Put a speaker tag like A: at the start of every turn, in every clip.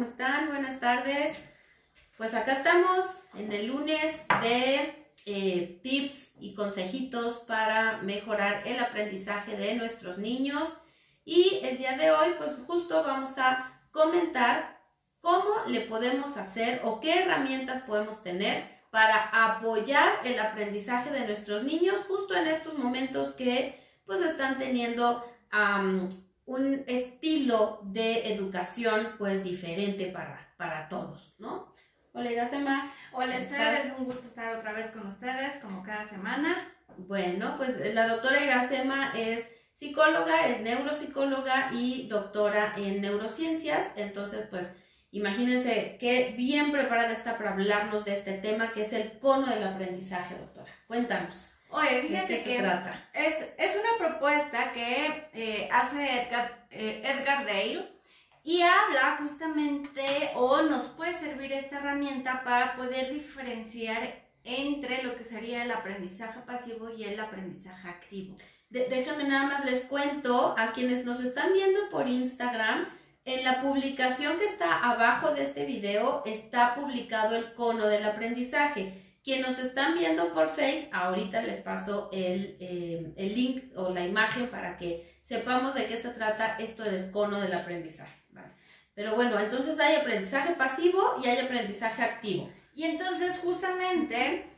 A: ¿cómo están? Buenas tardes. Pues acá estamos en el lunes de tips y consejitos para mejorar el aprendizaje de nuestros niños. Y el día de hoy, pues justo vamos a comentar cómo le podemos hacer o qué herramientas podemos tener para apoyar el aprendizaje de nuestros niños justo en estos momentos que pues están teniendo un estilo de educación pues diferente para todos, ¿no? Hola, Iracema.
B: Hola, Esther, es un gusto estar otra vez con ustedes, como cada semana.
A: Bueno, pues la doctora Iracema es psicóloga, es neuropsicóloga y doctora en neurociencias, entonces pues imagínense qué bien preparada está para hablarnos de este tema que es el cono del aprendizaje, doctora. Cuéntanos.
B: Oye, fíjate
A: ¿de qué se trata?
B: Es una propuesta que hace Edgar Dale y habla justamente o nos puede servir esta herramienta para poder diferenciar entre lo que sería el aprendizaje pasivo y el aprendizaje activo.
A: Déjame nada más les cuento a quienes nos están viendo por Instagram. En la publicación que está abajo de este video está publicado el cono del aprendizaje. Quienes nos están viendo por Face, ahorita les paso el link o la imagen para que sepamos de qué se trata esto del cono del aprendizaje. ¿Vale? Pero bueno, entonces hay aprendizaje pasivo y hay aprendizaje activo.
B: Y entonces justamente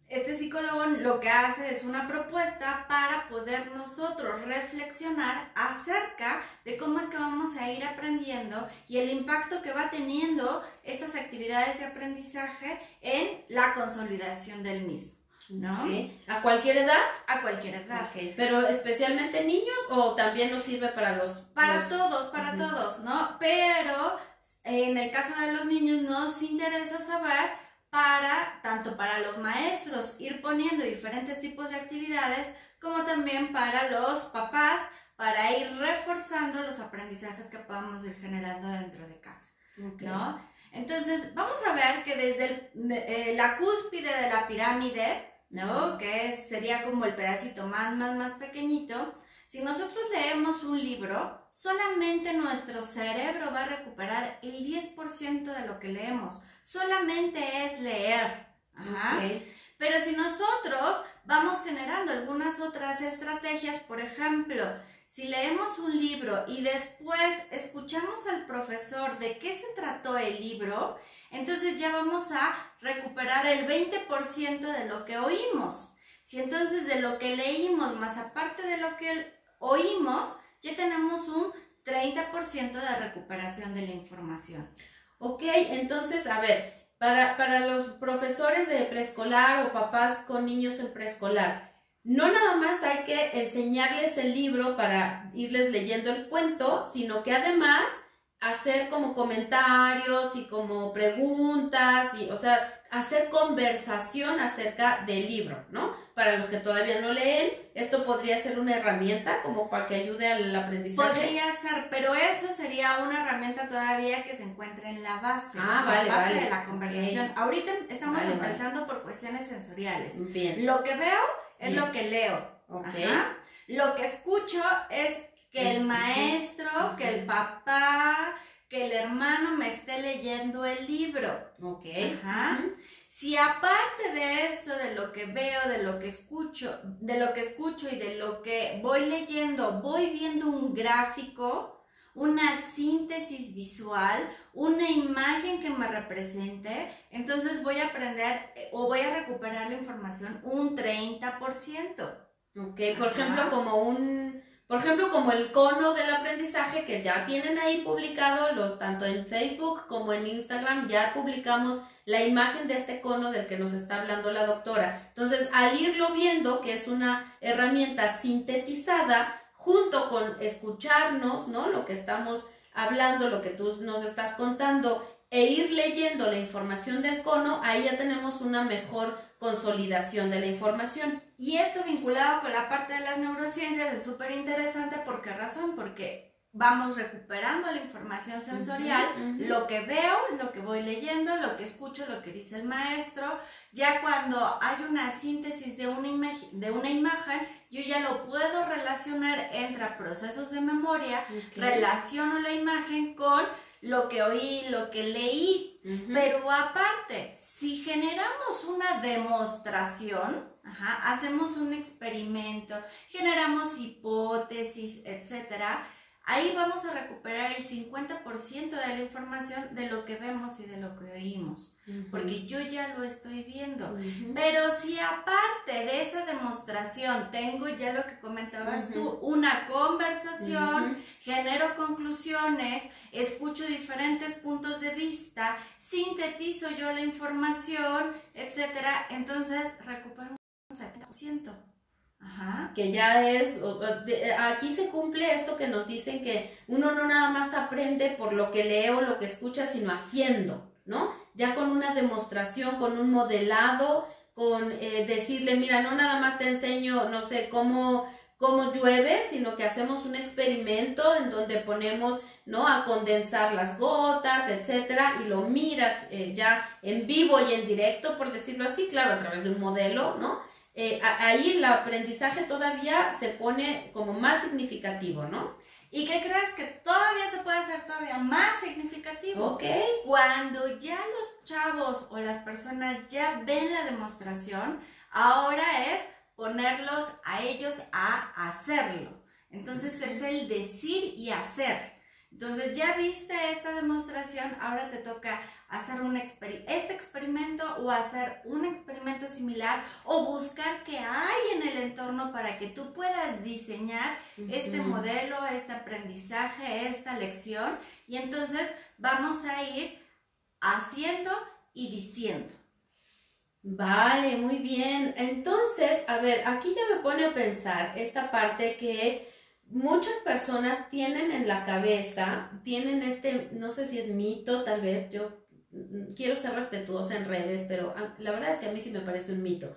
B: este psicólogo lo que hace es una propuesta para poder nosotros reflexionar acerca de cómo es que vamos a ir aprendiendo y el impacto que va teniendo estas actividades de aprendizaje en la consolidación del mismo, ¿no?
A: Okay. ¿A cualquier edad?
B: A cualquier edad.
A: Okay. ¿Pero especialmente niños o también nos sirve para los...?
B: Para todos, ¿no? Pero en el caso de los niños nos interesa saber tanto para los maestros ir poniendo diferentes tipos de actividades, como también para los papás, para ir reforzando los aprendizajes que podamos ir generando dentro de casa, okay, ¿no? Entonces, vamos a ver que desde la cúspide de la pirámide, ¿no? Que sería como el pedacito más pequeñito. Si nosotros leemos un libro, solamente nuestro cerebro va a recuperar el 10% de lo que leemos. Solamente es leer. Ajá. Okay. Pero si nosotros vamos generando algunas otras estrategias, por ejemplo, si leemos un libro y después escuchamos al profesor de qué se trató el libro, entonces ya vamos a recuperar el 20% de lo que oímos. Si entonces de lo que leímos más aparte de lo que oímos, ya tenemos un 30% de recuperación de la información.
A: Ok, entonces, a ver, para los profesores de preescolar o papás con niños en preescolar, no nada más hay que enseñarles el libro para irles leyendo el cuento, sino que además hacer como comentarios y como preguntas, y, o sea, hacer conversación acerca del libro, ¿no? Para los que todavía no leen, esto podría ser una herramienta como para que ayude al aprendizaje.
B: Podría ser, pero eso sería una herramienta todavía que se encuentra en la base,
A: vale,
B: de la conversación. Okay. Ahorita estamos empezando por cuestiones sensoriales.
A: Bien.
B: Lo que veo es lo que leo.
A: Okay.
B: Ajá. Lo que escucho es que el maestro, que el papá, que el hermano me esté leyendo el libro.
A: Ok.
B: Ajá. Si aparte de eso, de lo que veo, de lo que escucho y de lo que voy leyendo, voy viendo un gráfico, una síntesis visual, una imagen que me represente, entonces voy a aprender o voy a recuperar la información un 30%.
A: Ok, por ejemplo, como el cono del aprendizaje que ya tienen ahí publicado, tanto en Facebook como en Instagram, ya publicamos la imagen de este cono del que nos está hablando la doctora. Entonces, al irlo viendo, que es una herramienta sintetizada, junto con escucharnos, ¿no? Lo que estamos hablando, lo que tú nos estás contando, e ir leyendo la información del cono, ahí ya tenemos una mejor consolidación de la información.
B: Y esto vinculado con la parte de las neurociencias es súper interesante. ¿Por qué razón? Porque vamos recuperando la información sensorial, lo que veo, lo que voy leyendo, lo que escucho, lo que dice el maestro. Ya cuando hay una síntesis de una imagen, yo ya lo puedo relacionar entre procesos de memoria, relaciono la imagen con lo que oí, lo que leí. Pero aparte, si generamos una demostración, hacemos un experimento, generamos hipótesis, etcétera, ahí vamos a recuperar el 50% de la información de lo que vemos y de lo que oímos, porque yo ya lo estoy viendo. Pero si aparte de esa demostración tengo ya lo que comentabas tú, una conversación, genero conclusiones, escucho diferentes puntos de vista, sintetizo yo la información, etcétera, entonces recupero un 70%.
A: Que ya es, aquí se cumple esto que nos dicen que uno no nada más aprende por lo que lee o lo que escucha, sino haciendo, ¿no? Ya con una demostración, con un modelado, con decirle, mira, no nada más te enseño, no sé, cómo llueve, sino que hacemos un experimento en donde ponemos, ¿no?, a condensar las gotas, etcétera, y lo miras ya en vivo y en directo, por decirlo así, claro, a través de un modelo, ¿no? Ahí el aprendizaje todavía se pone como más significativo, ¿no?
B: ¿Y qué crees? Que todavía se puede hacer todavía más significativo.
A: Ok.
B: Cuando ya los chavos o las personas ya ven la demostración, ahora es ponerlos a ellos a hacerlo. Entonces es el decir y hacer. Entonces ya viste esta demostración, ahora te toca hacer este experimento o hacer un experimento similar o buscar qué hay en el entorno para que tú puedas diseñar este modelo, este aprendizaje, esta lección, y entonces vamos a ir haciendo y diciendo.
A: Vale, muy bien. Entonces, a ver, aquí ya me pone a pensar esta parte que muchas personas tienen en la cabeza, tienen no sé si es mito, tal vez, yo quiero ser respetuosa en redes, pero la verdad es que a mí sí me parece un mito,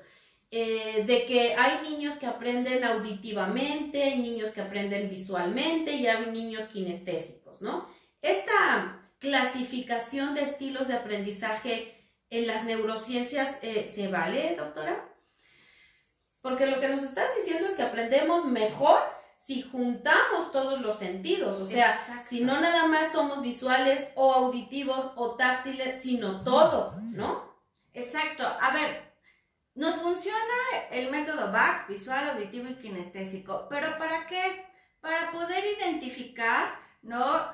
A: de que hay niños que aprenden auditivamente, hay niños que aprenden visualmente y hay niños kinestésicos, ¿no? Esta clasificación de estilos de aprendizaje en las neurociencias, ¿se vale, doctora? Porque lo que nos estás diciendo es que aprendemos mejor si juntamos todos los sentidos, o sea, exacto, si no nada más somos visuales o auditivos o táctiles, sino todo, ¿no?
B: Exacto. A ver, nos funciona el método BAC, visual, auditivo y kinestésico, pero ¿para qué? Para poder identificar, ¿no?,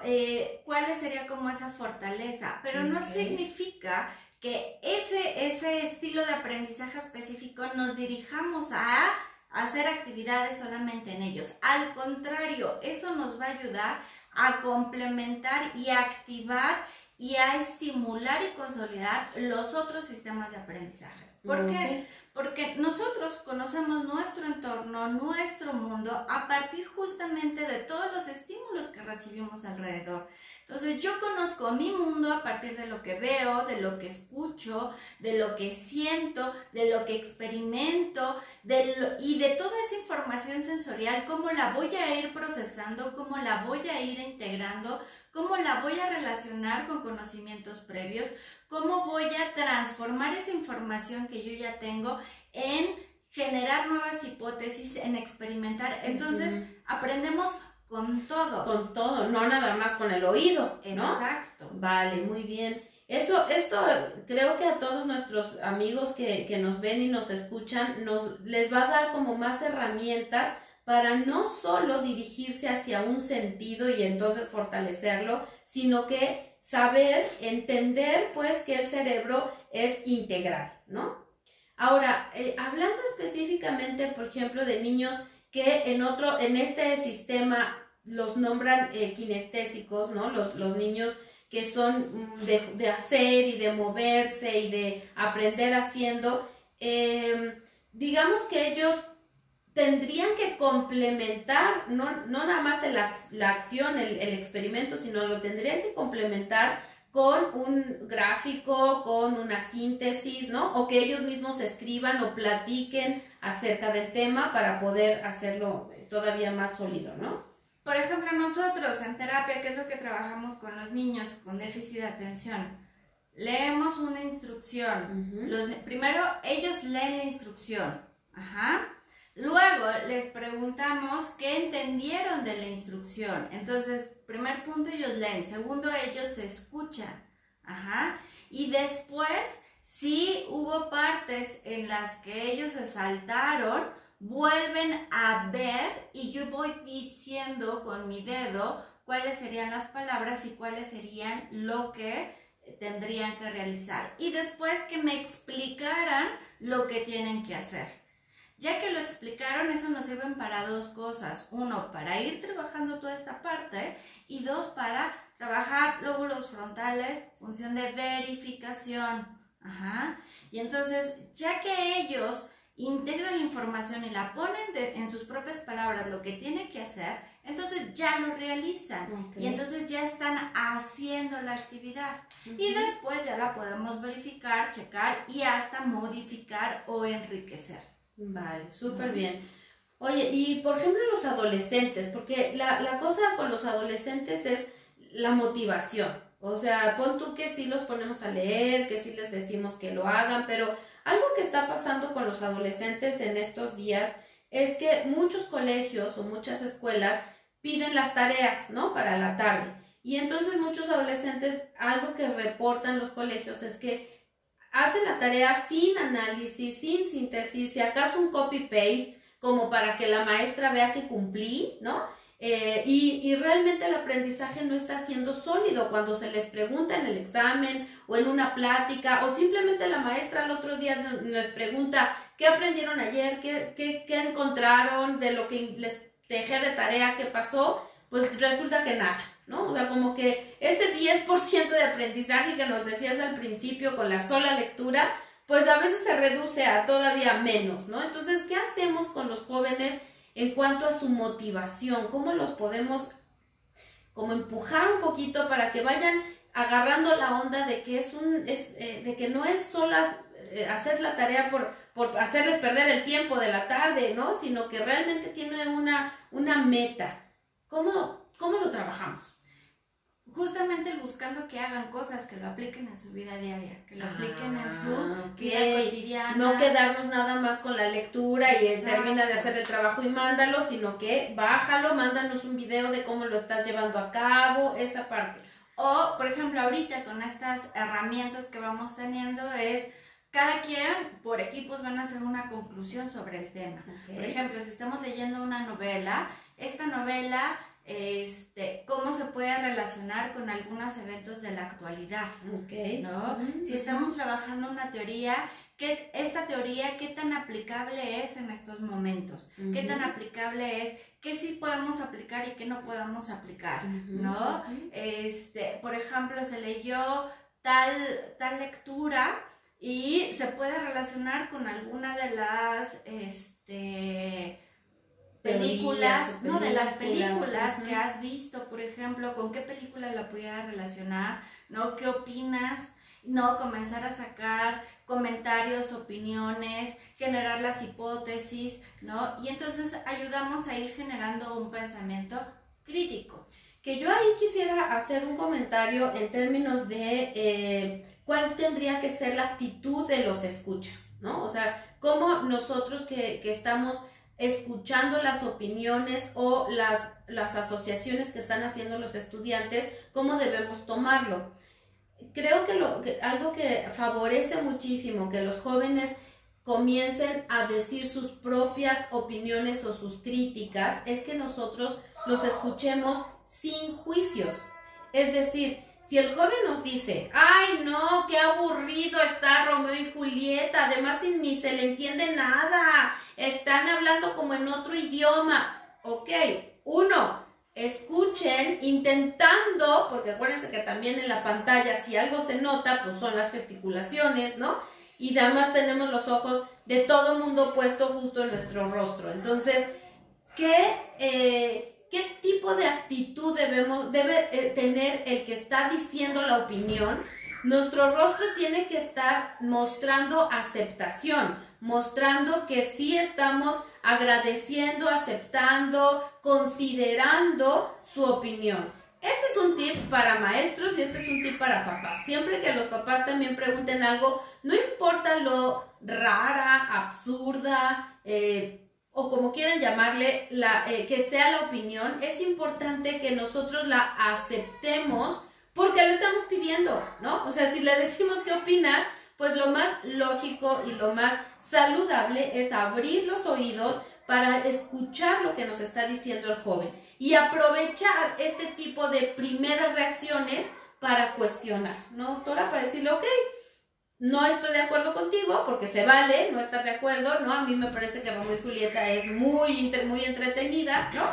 B: cuál sería como esa fortaleza, pero no significa que ese estilo de aprendizaje específico nos dirijamos a hacer actividades solamente en ellos. Al contrario, eso nos va a ayudar a complementar y a activar y a estimular y consolidar los otros sistemas de aprendizaje. ¿Por qué? Porque nosotros conocemos nuestro entorno, nuestro mundo, a partir justamente de todos los estímulos que recibimos alrededor. Entonces yo conozco mi mundo a partir de lo que veo, de lo que escucho, de lo que siento, de lo que experimento, y de toda esa información sensorial, cómo la voy a ir procesando, cómo la voy a ir integrando, cómo la voy a relacionar con conocimientos previos, cómo voy a transformar esa información que yo ya tengo en generar nuevas hipótesis, en experimentar. Entonces aprendemos con todo.
A: Con todo, no nada más con el oído, ¿no?
B: Exacto.
A: Vale, muy bien. Esto creo que a todos nuestros amigos que nos ven y nos escuchan, les va a dar como más herramientas para no solo dirigirse hacia un sentido y entonces fortalecerlo, sino que saber, entender pues que el cerebro es integral, ¿no? Ahora, hablando específicamente, por ejemplo, de niños que en este sistema los nombran kinestésicos, ¿no? Los niños que son de hacer y de moverse y de aprender haciendo, digamos que ellos tendrían que complementar, no nada más la acción, el experimento, sino lo tendrían que complementar con un gráfico, con una síntesis, ¿no? O que ellos mismos escriban o platiquen acerca del tema para poder hacerlo todavía más sólido, ¿no?
B: Por ejemplo, nosotros en terapia, ¿qué es lo que trabajamos con los niños con déficit de atención? Leemos una instrucción. Primero, ellos leen la instrucción. Luego les preguntamos qué entendieron de la instrucción. Entonces, primer punto, ellos leen. Segundo, ellos escuchan. Ajá. Y después, si hubo partes en las que ellos se saltaron, vuelven a ver y yo voy diciendo con mi dedo cuáles serían las palabras y cuáles serían lo que tendrían que realizar. Y después que me explicaran lo que tienen que hacer. Ya que lo explicaron, eso nos sirve para dos cosas. Uno, para ir trabajando toda esta parte y dos, para trabajar lóbulos frontales, función de verificación. Ajá. Y entonces, ya que ellos integran la información y la ponen en sus propias palabras lo que tienen que hacer, entonces ya lo realizan. Okay. Y entonces ya están haciendo la actividad. Y después ya la podemos verificar, checar y hasta modificar o enriquecer.
A: Vale, súper bien. Oye, y por ejemplo los adolescentes, porque la cosa con los adolescentes es la motivación. O sea, pon tú que sí los ponemos a leer, que sí les decimos que lo hagan, pero algo que está pasando con los adolescentes en estos días es que muchos colegios o muchas escuelas piden las tareas, ¿no? Para la tarde. Y entonces muchos adolescentes, algo que reportan los colegios es que hacen la tarea sin análisis, sin síntesis, si acaso un copy-paste, como para que la maestra vea que cumplí, ¿no? Y realmente el aprendizaje no está siendo sólido cuando se les pregunta en el examen o en una plática, o simplemente la maestra el otro día les pregunta qué aprendieron ayer, qué encontraron de lo que les dejé de tarea, qué pasó, pues resulta que nada, ¿no? O sea, como que este 10% de aprendizaje que nos decías al principio con la sola lectura, pues a veces se reduce a todavía menos, ¿no? Entonces, ¿qué hacemos con los jóvenes en cuanto a su motivación? ¿Cómo los podemos como empujar un poquito para que vayan agarrando la onda de que de que no es solo hacer la tarea por hacerles perder el tiempo de la tarde, ¿no? Sino que realmente tiene una meta. ¿Cómo lo trabajamos?
B: Justamente buscando que hagan cosas, que lo apliquen en su vida diaria, que lo apliquen en su vida cotidiana.
A: No quedarnos nada más con la lectura y termina de hacer el trabajo y mándalo, sino que bájalo, mándanos un video de cómo lo estás llevando a cabo, esa parte.
B: O, por ejemplo, ahorita con estas herramientas que vamos teniendo es, cada quien por equipos van a hacer una conclusión sobre el tema. Okay. Por ejemplo, si estamos leyendo una novela, esta novela, cómo se puede relacionar con algunos eventos de la actualidad,
A: okay,
B: ¿no? Si estamos trabajando una teoría, esta teoría, ¿qué tan aplicable es en estos momentos? ¿Qué tan aplicable es? ¿Qué sí podemos aplicar y qué no podemos aplicar? ¿No? Por ejemplo, se leyó tal lectura y se puede relacionar con alguna de las películas, ¿no? De las películas que has visto, por ejemplo, ¿con qué película la pudiera relacionar? ¿No? ¿Qué opinas? ¿No? Comenzar a sacar comentarios, opiniones, generar las hipótesis, ¿no? Y entonces ayudamos a ir generando un pensamiento crítico.
A: Que yo ahí quisiera hacer un comentario en términos de cuál tendría que ser la actitud de los escuchas, ¿no? O sea, cómo nosotros que estamos escuchando las opiniones o las asociaciones que están haciendo los estudiantes, cómo debemos tomarlo. Creo que algo que favorece muchísimo que los jóvenes comiencen a decir sus propias opiniones o sus críticas es que nosotros los escuchemos sin juicios. Es decir, si el joven nos dice, ¡ay no, qué aburrido está Romeo y Julieta! Además ni se le entiende nada, están hablando como en otro idioma. Ok, escuchen intentando, porque acuérdense que también en la pantalla si algo se nota, pues son las gesticulaciones, ¿no? Y además tenemos los ojos de todo mundo puesto justo en nuestro rostro. Entonces, ¿qué tipo de actitud debe tener el que está diciendo la opinión? Nuestro rostro tiene que estar mostrando aceptación, mostrando que sí estamos agradeciendo, aceptando, considerando su opinión. Este es un tip para maestros y este es un tip para papás. Siempre que los papás también pregunten algo, no importa lo rara, absurda, o como quieran llamarle, que sea la opinión, es importante que nosotros la aceptemos porque le estamos pidiendo, ¿no? O sea, si le decimos qué opinas, pues lo más lógico y lo más saludable es abrir los oídos para escuchar lo que nos está diciendo el joven y aprovechar este tipo de primeras reacciones para cuestionar, ¿no, doctora? Para decirle, ok, no estoy de acuerdo contigo, porque se vale no estar de acuerdo, ¿no? A mí me parece que Romeo y Julieta es muy entretenida, ¿no?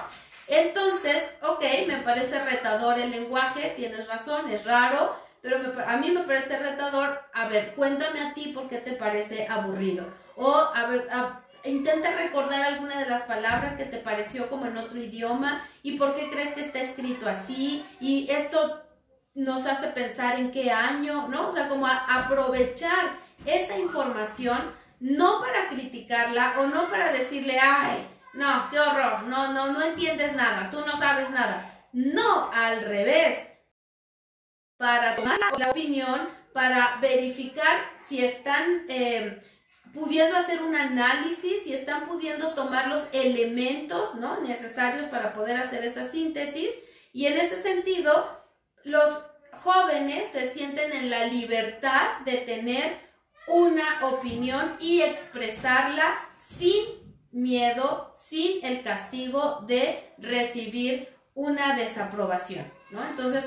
A: Entonces, ok, me parece retador el lenguaje, tienes razón, es raro, pero a mí me parece retador. A ver, cuéntame a ti por qué te parece aburrido. O, a ver, intenta recordar alguna de las palabras que te pareció como en otro idioma y por qué crees que está escrito así, y esto nos hace pensar en qué año, ¿no? O sea, como aprovechar esa información, no para criticarla o no para decirle, ay, no, qué horror, no entiendes nada, tú no sabes nada. No, al revés, para tomar la opinión, para verificar si están pudiendo hacer un análisis, si están pudiendo tomar los elementos, ¿no?, necesarios para poder hacer esa síntesis, y en ese sentido los jóvenes se sienten en la libertad de tener una opinión y expresarla sin miedo, sin el castigo de recibir una desaprobación, ¿no? Entonces,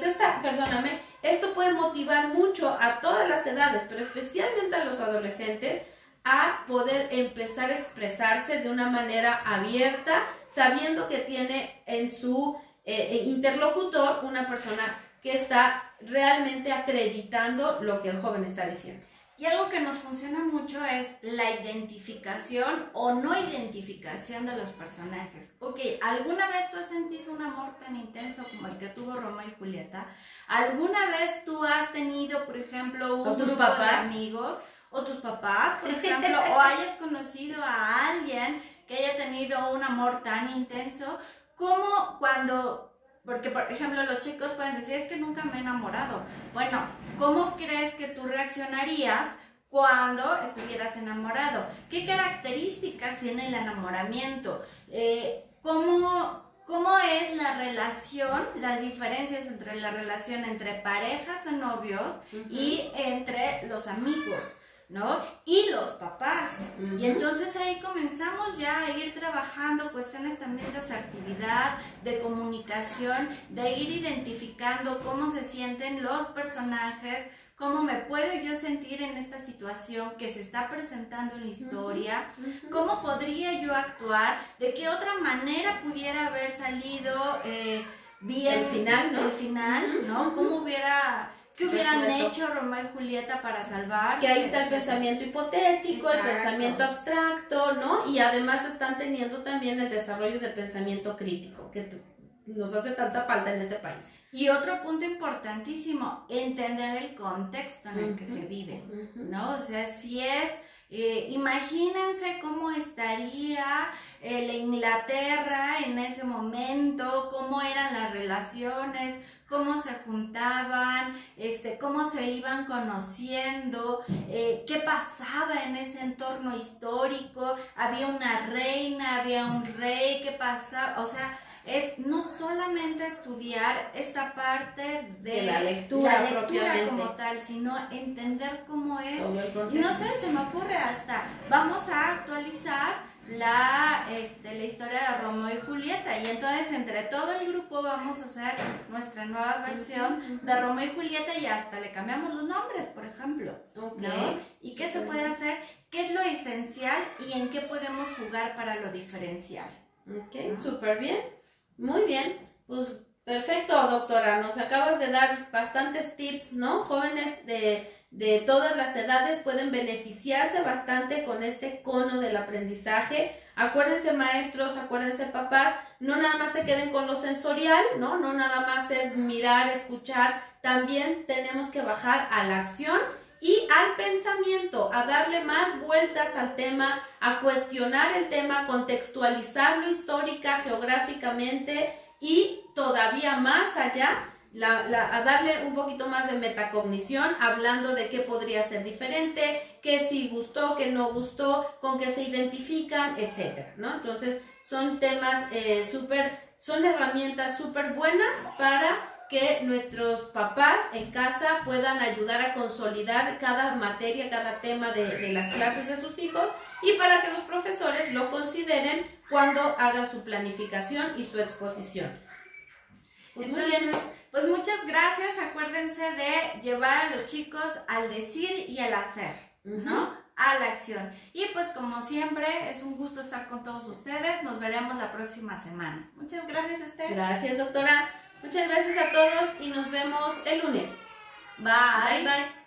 A: esto puede motivar mucho a todas las edades, pero especialmente a los adolescentes, a poder empezar a expresarse de una manera abierta, sabiendo que tiene en su interlocutor una persona que está realmente acreditando lo que el joven está diciendo.
B: Y algo que nos funciona mucho es la identificación o no identificación de los personajes. Ok, ¿alguna vez tú has sentido un amor tan intenso como el que tuvo Romeo y Julieta? ¿Alguna vez tú has tenido, por ejemplo, un grupo de amigos, o tus papás, por ejemplo, o hayas conocido a alguien que haya tenido un amor tan intenso como cuando... Porque, por ejemplo, los chicos pueden decir, es que nunca me he enamorado. Bueno, ¿cómo crees que tú reaccionarías cuando estuvieras enamorado? ¿Qué características tiene el enamoramiento? ¿Cómo es la relación, las diferencias entre la relación entre parejas de novios y entre los amigos, ¿no? Y los papás. Y entonces ahí comenzamos ya a ir trabajando cuestiones también de asertividad, de comunicación, de ir identificando cómo se sienten los personajes, cómo me puedo yo sentir en esta situación que se está presentando en la historia, cómo podría yo actuar, de qué otra manera pudiera haber salido bien
A: el final, ¿no?
B: El final, ¿no? ¿Cómo ¿qué hubieran hecho Romeo y Julieta para salvarse?
A: Que ahí está el pensamiento hipotético,
B: exacto,
A: el pensamiento abstracto, ¿no? Y además están teniendo también el desarrollo de pensamiento crítico, que nos hace tanta falta en este país.
B: Y otro punto importantísimo, entender el contexto en el que se vive, ¿no? O sea, si es... imagínense cómo estaría la Inglaterra en ese momento, cómo eran las relaciones, cómo se juntaban, cómo se iban conociendo, qué pasaba en ese entorno histórico, había una reina, había un rey, qué pasaba, o sea, es no solamente estudiar esta parte de la lectura como tal, sino entender cómo es. Y no sé, se me ocurre hasta, vamos a actualizar la historia de Romeo y Julieta, y entonces entre todo el grupo vamos a hacer nuestra nueva versión de Romeo y Julieta, y hasta le cambiamos los nombres, por ejemplo, ¿no? ¿Y qué se puede hacer? ¿Qué es lo esencial y en qué podemos jugar para lo diferencial?
A: Ok, súper bien. Muy bien, pues perfecto, doctora, nos acabas de dar bastantes tips, ¿no? Jóvenes de todas las edades pueden beneficiarse bastante con este cono del aprendizaje. Acuérdense, maestros, acuérdense, papás, no nada más se queden con lo sensorial, ¿no? No nada más es mirar, escuchar, también tenemos que bajar a la acción y al pensamiento, a darle más vueltas al tema, a cuestionar el tema, contextualizarlo histórica, geográficamente y todavía más allá, a darle un poquito más de metacognición, hablando de qué podría ser diferente, qué sí gustó, qué no gustó, con qué se identifican, etcétera, ¿no? Entonces, son temas son herramientas súper buenas para que nuestros papás en casa puedan ayudar a consolidar cada materia, cada tema de las clases de sus hijos, y para que los profesores lo consideren cuando hagan su planificación y su exposición.
B: Pues entonces, pues muchas gracias. Acuérdense de llevar a los chicos al decir y al hacer, ¿no? A la acción. Y pues como siempre, es un gusto estar con todos ustedes. Nos veremos la próxima semana. Muchas gracias, Esther.
A: Gracias, doctora. Muchas gracias a todos y nos vemos el lunes.
B: Bye.
A: Bye, bye.